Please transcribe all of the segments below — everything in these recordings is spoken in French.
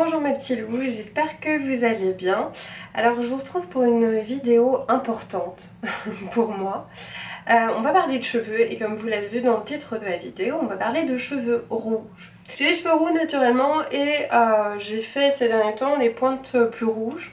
Bonjour mes petits loups, j'espère que vous allez bien. Alors je vous retrouve pour une vidéo importante pour moi. On va parler de cheveux et comme vous l'avez vu dans le titre de la vidéo, on va parler de cheveux rouges. J'ai les cheveux roux naturellement et j'ai fait ces derniers temps les pointes plus rouges.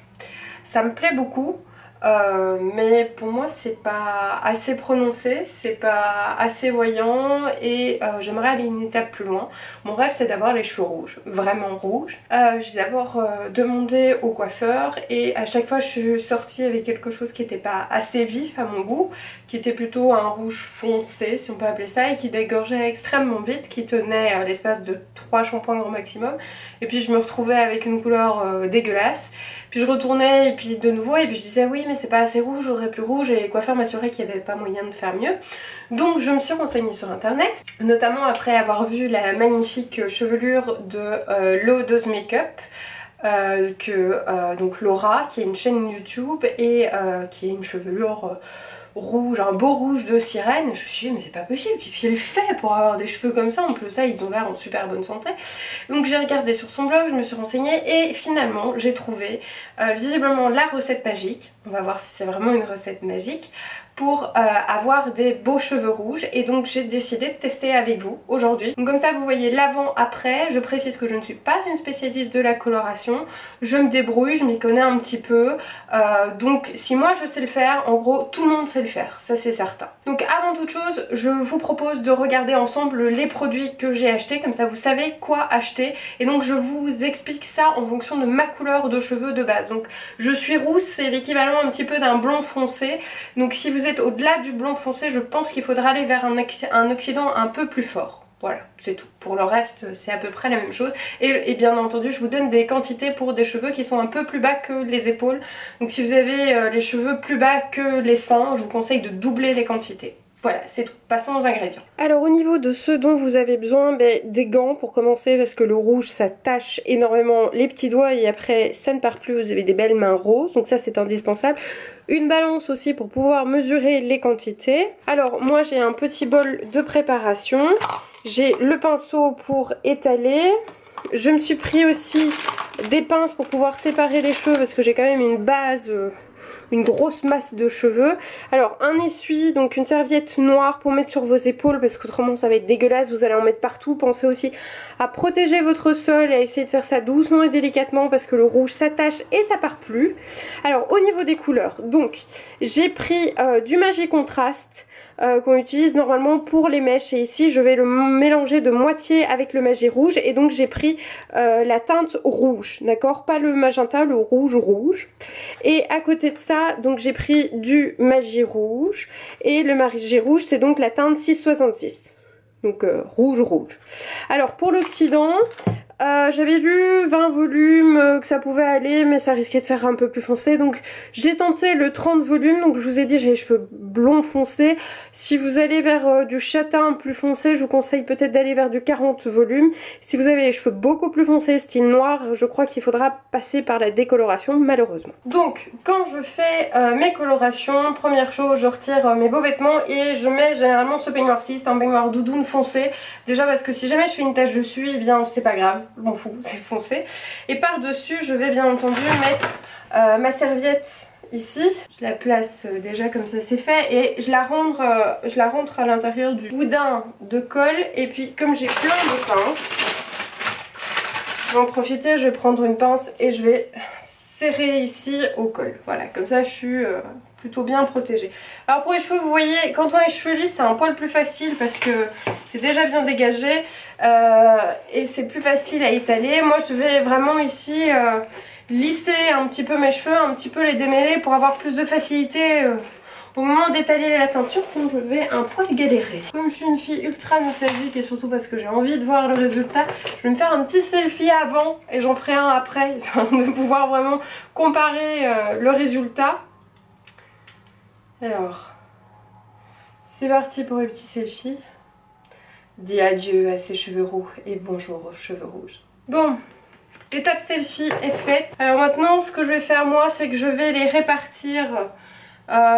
Ça me plaît beaucoup. Mais pour moi c'est pas assez prononcé, c'est pas assez voyant et j'aimerais aller une étape plus loin. Mon rêve c'est d'avoir les cheveux rouges, vraiment rouges. J'ai d'abord demandé au coiffeur et à chaque fois je suis sortie avec quelque chose qui n'était pas assez vif à mon goût, qui était plutôt un rouge foncé si on peut appeler ça, et qui dégorgeait extrêmement vite, qui tenait l'espace de 3 shampoings grand maximum, et puis je me retrouvais avec une couleur dégueulasse. Puis je retournais et puis de nouveau et puis je disais oui mais c'est pas assez rouge, je voudrais plus rouge, et les coiffeurs m'assuraient qu'il n'y avait pas moyen de faire mieux. Donc je me suis renseignée sur internet, notamment après avoir vu la magnifique chevelure de Low Dose Makeup. Donc Laura, qui est une chaîne YouTube et qui est une chevelure rouge, un beau rouge de sirène. Je me suis dit mais c'est pas possible, qu'est-ce qu'elle fait pour avoir des cheveux comme ça? En plus ça, ils ont l'air en super bonne santé. Donc j'ai regardé sur son blog, je me suis renseignée et finalement j'ai trouvé visiblement la recette magique. On va voir si c'est vraiment une recette magique pour avoir des beaux cheveux rouges, et donc j'ai décidé de tester avec vous aujourd'hui. Donc comme ça vous voyez l'avant après. Je précise que je ne suis pas une spécialiste de la coloration, je me débrouille, je m'y connais un petit peu, donc si moi je sais le faire, en gros tout le monde sait le faire, ça c'est certain. Donc avant toute chose je vous propose de regarder ensemble les produits que j'ai achetés, comme ça vous savez quoi acheter, et donc je vous explique ça en fonction de ma couleur de cheveux de base. Donc je suis rousse, c'est l'équivalent un petit peu d'un blond foncé, donc si vous êtes au-delà du blond foncé, je pense qu'il faudra aller vers un oxydant un peu plus fort. Voilà, c'est tout. Pour le reste, c'est à peu près la même chose. Et bien entendu, je vous donne des quantités pour des cheveux qui sont un peu plus bas que les épaules. Donc si vous avez les cheveux plus bas que les seins, je vous conseille de doubler les quantités. Voilà, c'est tout. Passons aux ingrédients. Alors au niveau de ce dont vous avez besoin, des gants pour commencer, parce que le rouge ça tache énormément les petits doigts et après ça ne part plus, vous avez des belles mains roses, donc ça c'est indispensable. Une balance aussi pour pouvoir mesurer les quantités. Alors moi j'ai un petit bol de préparation, j'ai le pinceau pour étaler. Je me suis pris aussi des pinces pour pouvoir séparer les cheveux parce que j'ai quand même une base... une grosse masse de cheveux. Alors un essuie, donc une serviette noire pour mettre sur vos épaules parce qu'autrement ça va être dégueulasse, vous allez en mettre partout. Pensez aussi à protéger votre sol et à essayer de faire ça doucement et délicatement parce que le rouge s'attache et ça part plus. Alors au niveau des couleurs, donc j'ai pris du Magic Contrast qu'on utilise normalement pour les mèches, et ici je vais le mélanger de moitié avec le Magic Rouge, et donc j'ai pris la teinte rouge, d'accord, pas le magenta, le rouge rouge. Et à côté de ça, donc j'ai pris du Magic Rouge, et le Magic Rouge c'est donc la teinte 666, donc rouge rouge. Alors pour l'oxydant, j'avais lu 20 volumes que ça pouvait aller, mais ça risquait de faire un peu plus foncé, donc j'ai tenté le 30 volumes. Donc je vous ai dit j'ai les cheveux blonds foncés. Si vous allez vers du châtain plus foncé, je vous conseille peut-être d'aller vers du 40 volumes. Si vous avez les cheveux beaucoup plus foncés, style noir, je crois qu'il faudra passer par la décoloration malheureusement. Donc quand je fais mes colorations, première chose, je retire mes beaux vêtements et je mets généralement ce peignoir-ci, c'est un peignoir doudoune foncé. Déjà parce que si jamais je fais une tache dessus, eh bien c'est pas grave, je m'en fous, c'est foncé. Et par dessus je vais bien entendu mettre ma serviette ici. Je la place déjà comme ça c'est fait, et je la rentre à l'intérieur du boudin de colle. Et puis comme j'ai plein de pinces, je vais en profiter, je vais prendre une pince et je vais serrer ici au col. Voilà, comme ça je suis plutôt bien protégée. Alors pour les cheveux, vous voyez, quand on a les cheveux lisses c'est un poil plus facile parce que c'est déjà bien dégagé et c'est plus facile à étaler. Moi je vais vraiment ici lisser un petit peu mes cheveux, un petit peu les démêler pour avoir plus de facilité au moment d'étaler la teinture, sinon je vais un poil galérer. Comme je suis une fille ultra nostalgique et surtout parce que j'ai envie de voir le résultat, je vais me faire un petit selfie avant et j'en ferai un après, histoire de pouvoir vraiment comparer le résultat. Alors, c'est parti pour le petit selfie. Dis adieu à ses cheveux roux et bonjour aux cheveux rouges. Bon, l'étape selfie est faite. Alors maintenant, ce que je vais faire moi, c'est que je vais les répartir,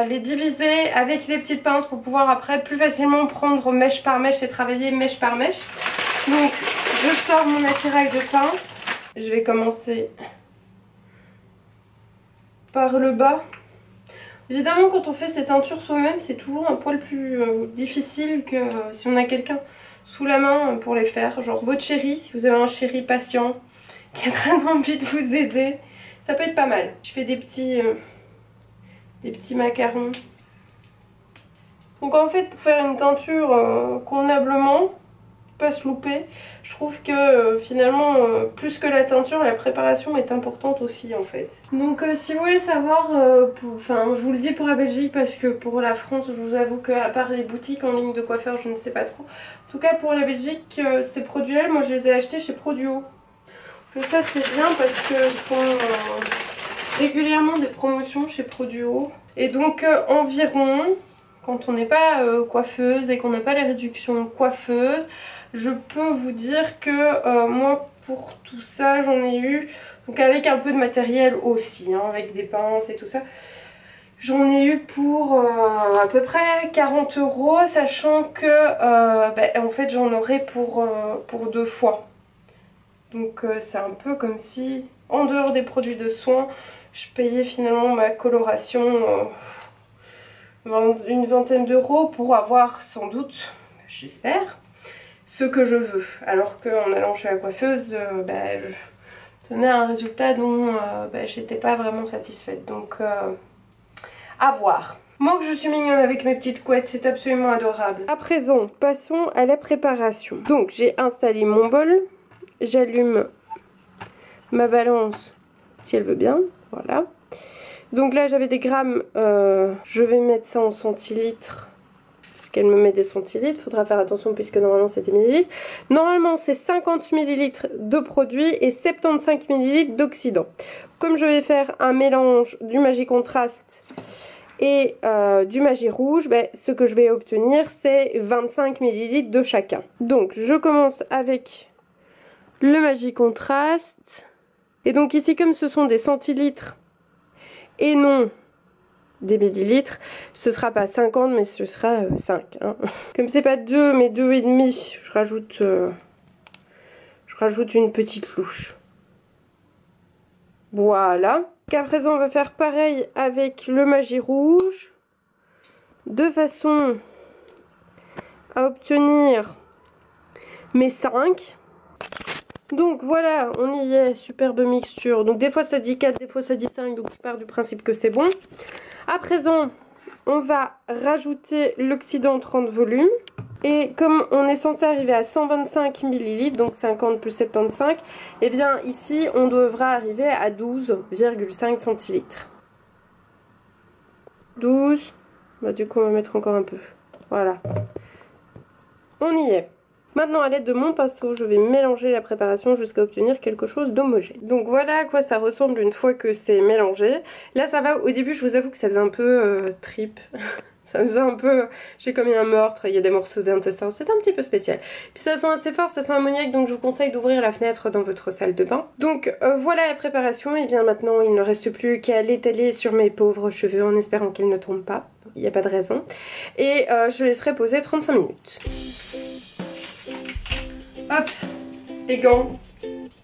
les diviser avec les petites pinces pour pouvoir après plus facilement prendre mèche par mèche et travailler mèche par mèche. Donc je sors mon attirail de pince Je vais commencer par le bas. Évidemment, quand on fait cette teinture soi-même, c'est toujours un poil plus difficile que si on a quelqu'un sous la main pour les faire. Genre votre chéri, si vous avez un chéri patient qui a très envie de vous aider, ça peut être pas mal. Je fais des petits macarons. Donc en fait, pour faire une teinture convenablement, pas se louper, je trouve que finalement, plus que la teinture, la préparation est importante aussi en fait. Donc si vous voulez savoir, enfin je vous le dis pour la Belgique parce que pour la France, je vous avoue qu'à part les boutiques en ligne de coiffeurs, je ne sais pas trop. En tout cas pour la Belgique, ces produits-là, moi je les ai achetés chez Produo. Ça c'est bien parce qu'ils font régulièrement des promotions chez Produo. Et donc environ, quand on n'est pas coiffeuse et qu'on n'a pas les réductions coiffeuses, je peux vous dire que moi pour tout ça j'en ai eu, donc avec un peu de matériel aussi, hein, avec des pinces et tout ça, j'en ai eu pour à peu près 40 €, sachant que en fait j'en aurai pour 2 fois. Donc c'est un peu comme si, en dehors des produits de soins, je payais finalement ma coloration une vingtaine d'euros pour avoir sans doute, j'espère, ce que je veux. Alors qu'en allant chez la coiffeuse, je tenais un résultat dont j'étais pas vraiment satisfaite. Donc à voir. Moi que je suis mignonne avec mes petites couettes, c'est absolument adorable. À présent, passons à la préparation. Donc j'ai installé mon bol. J'allume ma balance si elle veut bien, voilà. Donc là j'avais des grammes, je vais mettre ça en centilitres, puisqu'elle me met des centilitres, faudra faire attention puisque normalement c'était millilitres. Normalement c'est 50 ml de produit et 75 ml d'oxydant. Comme je vais faire un mélange du Magie Contrast et du Magie Rouge, ce que je vais obtenir c'est 25 ml de chacun. Donc je commence avec le Magie Contrast. Et donc ici, comme ce sont des centilitres et non des millilitres, ce sera pas 50 mais ce sera 5. Hein. Comme c'est pas 2 mais 2,5, je rajoute une petite louche. Voilà. À présent, on va faire pareil avec le Magie Rouge, de façon à obtenir mes 5. Donc voilà, on y est, superbe mixture. Donc des fois ça dit 4, des fois ça dit 5, donc je pars du principe que c'est bon. À présent, on va rajouter l'oxydant 30 volumes. Et comme on est censé arriver à 125 ml, donc 50 plus 75, et bien ici on devra arriver à 12,5 centilitres. 12, du coup on va mettre encore un peu. Voilà. On y est. Maintenant à l'aide de mon pinceau, je vais mélanger la préparation jusqu'à obtenir quelque chose d'homogène. Donc voilà à quoi ça ressemble une fois que c'est mélangé. Là ça va, au début je vous avoue que ça faisait un peu trip. Ça faisait un peu, j'ai commis un meurtre, il y a des morceaux d'intestin, c'est un petit peu spécial. Puis ça sent assez fort, ça sent ammoniaque, donc je vous conseille d'ouvrir la fenêtre dans votre salle de bain. Donc voilà la préparation, et bien maintenant il ne reste plus qu'à l'étaler sur mes pauvres cheveux en espérant qu'ils ne tombent pas, il n'y a pas de raison. Et je laisserai poser 35 minutes. Hop, les gants,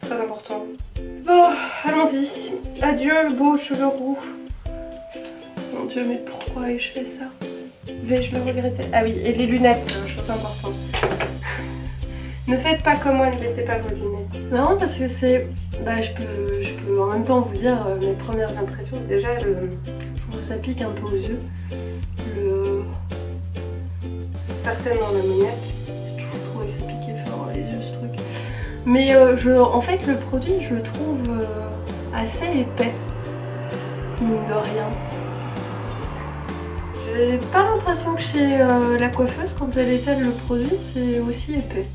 très important. Bon, allons-y. Adieu, beaux cheveux roux. Mon Dieu, mais pourquoi ai-je fait ça? Vais-je le regretter? Ah oui, et les lunettes, chose importante. Ne faites pas comme moi, ne laissez pas vos lunettes. C'est marrant parce que c'est... je peux en même temps vous dire mes premières impressions. Déjà, ça pique un peu aux yeux. Certainement l'ammoniaque. Mais en fait le produit je le trouve assez épais, mine de rien. J'ai pas l'impression que chez la coiffeuse quand elle étale le produit c'est aussi épais.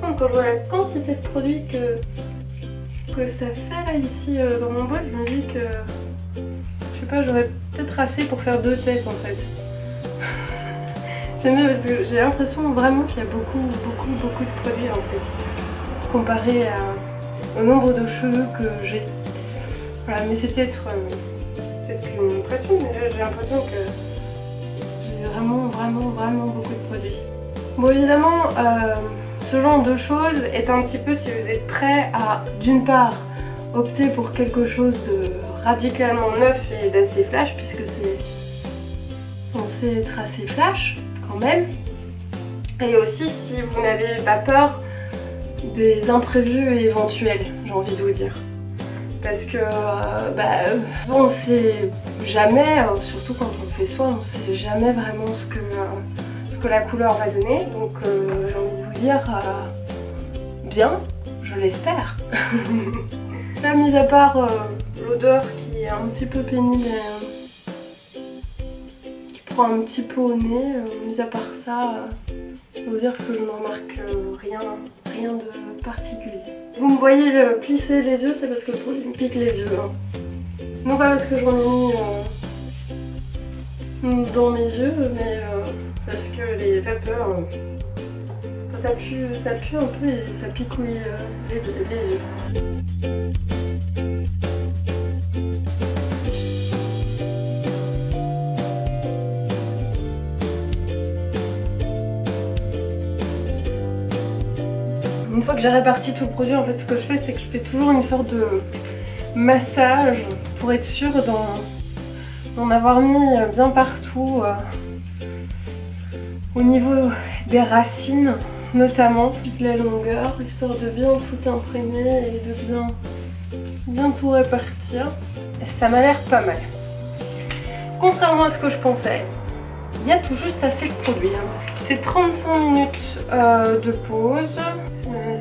Par contre quand je vois la quantité de produit que ça fait là ici dans mon bol, je me dis que je sais pas, j'aurais peut-être assez pour faire 2 têtes en fait. J'aime bien parce que j'ai l'impression vraiment qu'il y a beaucoup de produits en fait, comparé au nombre de cheveux que j'ai. Voilà, mais c'est peut-être une impression, mais j'ai l'impression que j'ai vraiment beaucoup de produits. Bon évidemment, ce genre de choses est un petit peu si vous êtes prêt à d'une part opter pour quelque chose de radicalement neuf et d'assez flash, puisque c'est censé être assez flash quand même, et aussi si vous n'avez pas peur des imprévus éventuels, j'ai envie de vous dire. Parce que on sait jamais, surtout quand on fait soi, on sait jamais vraiment ce que la couleur va donner. Donc j'ai envie de vous dire, bien, je l'espère. Là, mis à part l'odeur qui est un petit peu pénible, qui prend un petit peu au nez, mis à part ça, je veux dire que je ne remarque rien de particulier. Vous me voyez plisser les yeux, c'est parce que le produit me pique les yeux. Hein. Non pas parce que j'en ai mis dans mes yeux, mais parce que les vapeurs, ça pue un peu et ça picouille les yeux. Une fois que j'ai réparti tout le produit, en fait ce que je fais c'est que je fais toujours une sorte de massage pour être sûre d'en avoir mis bien partout au niveau des racines notamment, toute la longueur, histoire de bien tout imprégner et de bien tout répartir. Ça m'a l'air pas mal. Contrairement à ce que je pensais, il y a tout juste assez de produit. C'est 35 minutes de pause.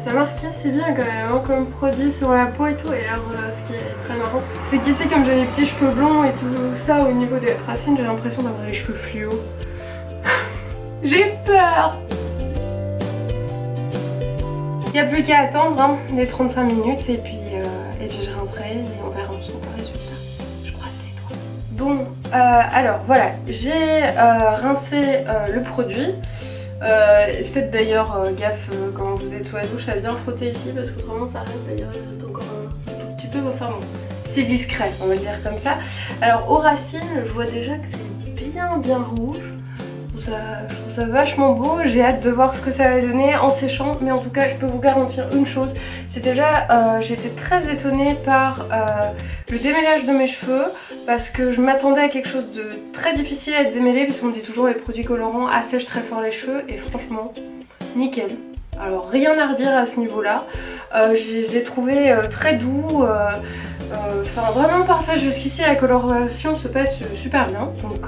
Ça marque assez bien quand même, hein, comme produit sur la peau et tout. Et alors ce qui est très marrant, c'est qu'ici comme j'ai des petits cheveux blonds et tout ça au niveau des racines, j'ai l'impression d'avoir les cheveux fluo. J'ai peur. Il n'y a plus qu'à attendre hein, les 35 minutes et puis je rincerai et on verra ensemble le résultat. Je croise les doigts. Bon, alors voilà, j'ai rincé le produit. Faites d'ailleurs gaffe quand vous êtes sous la douche à bien frotter ici parce qu'autrement ça reste d'ailleurs il reste encore un tout petit peu, enfin bon, c'est discret on va dire comme ça. Alors aux racines je vois déjà que c'est bien rouge, je trouve ça vachement beau, j'ai hâte de voir ce que ça va donner en séchant, mais en tout cas je peux vous garantir une chose, c'est déjà j'étais très étonnée par le démêlage de mes cheveux parce que je m'attendais à quelque chose de très difficile à être démêlé parce qu'on me dit toujours les produits colorants assèchent très fort les cheveux et franchement nickel. Alors rien à redire à ce niveau là, je les ai trouvés très doux, enfin vraiment parfait jusqu'ici, la coloration se passe super bien donc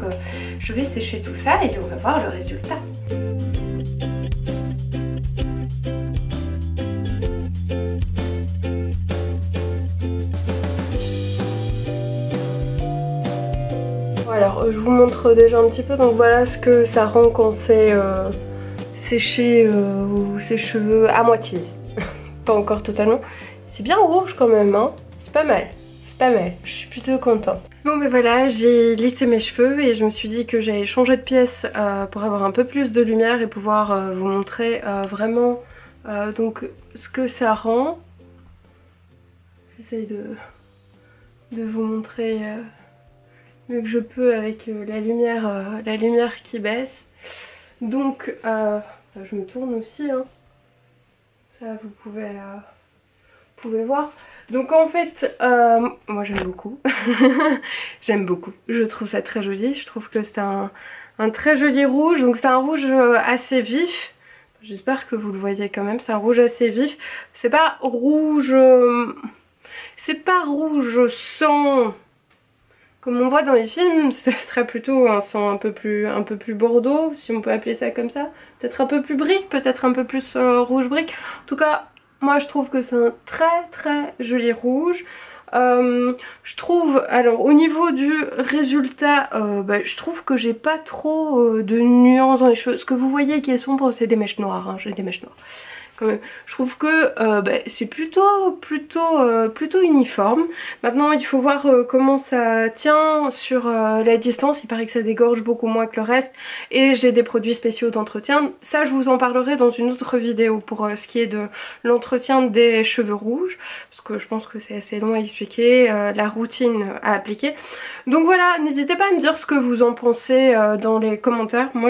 je vais sécher tout ça et on va voir le résultat. Alors je vous montre déjà un petit peu, donc voilà ce que ça rend quand c'est séché ses cheveux à moitié, pas encore totalement. C'est bien rouge quand même, hein. C'est pas mal, je suis plutôt contente. Bon mais voilà, j'ai lissé mes cheveux et je me suis dit que j'allais changer de pièce pour avoir un peu plus de lumière et pouvoir vous montrer vraiment donc ce que ça rend. J'essaye de vous montrer mieux que je peux avec la lumière qui baisse. Donc je me tourne aussi hein. Ça vous pouvez voir. Donc en fait moi j'aime beaucoup. J'aime beaucoup, je trouve ça très joli, je trouve que c'est un très joli rouge. Donc c'est un rouge assez vif, j'espère que vous le voyez quand même, c'est un rouge assez vif. C'est pas rouge sang comme on voit dans les films, ce serait plutôt un sang un peu plus bordeaux, si on peut appeler ça comme ça. Peut-être un peu plus brique, peut-être un peu plus rouge brique. En tout cas, moi je trouve que c'est un très joli rouge. Je trouve, alors au niveau du résultat, je trouve que j'ai pas trop de nuances dans les cheveux. Ce que vous voyez qui est sombre, c'est des mèches noires, hein, j'ai des mèches noires. Quand même. Je trouve que c'est plutôt uniforme. Maintenant il faut voir comment ça tient sur la distance. Il paraît que ça dégorge beaucoup moins que le reste et j'ai des produits spéciaux d'entretien. Ça je vous en parlerai dans une autre vidéo pour ce qui est de l'entretien des cheveux rouges parce que je pense que c'est assez long à expliquer, la routine à appliquer. Donc voilà, n'hésitez pas à me dire ce que vous en pensez dans les commentaires. Moi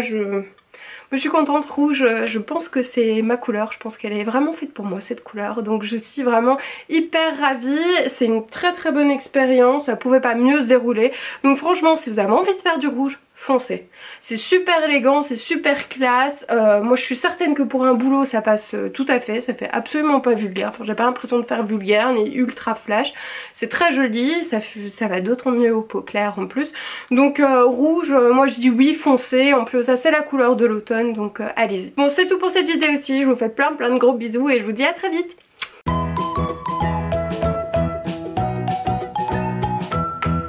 je suis contente. Rouge, je pense que c'est ma couleur, je pense qu'elle est vraiment faite pour moi cette couleur, donc je suis vraiment hyper ravie. C'est une très très bonne expérience, ça pouvait pas mieux se dérouler. Donc franchement, si vous avez envie de faire du rouge, foncez. C'est super élégant, c'est super classe. Moi je suis certaine que pour un boulot ça passe tout à fait, ça fait absolument pas vulgaire. Enfin j'ai pas l'impression de faire vulgaire ni ultra flash. C'est très joli, ça va d'autant mieux aux peaux claires en plus. Donc rouge, moi je dis oui, foncez. En plus ça c'est la couleur de l'automne, donc allez-y. Bon, c'est tout pour cette vidéo aussi, je vous fais plein de gros bisous et je vous dis à très vite.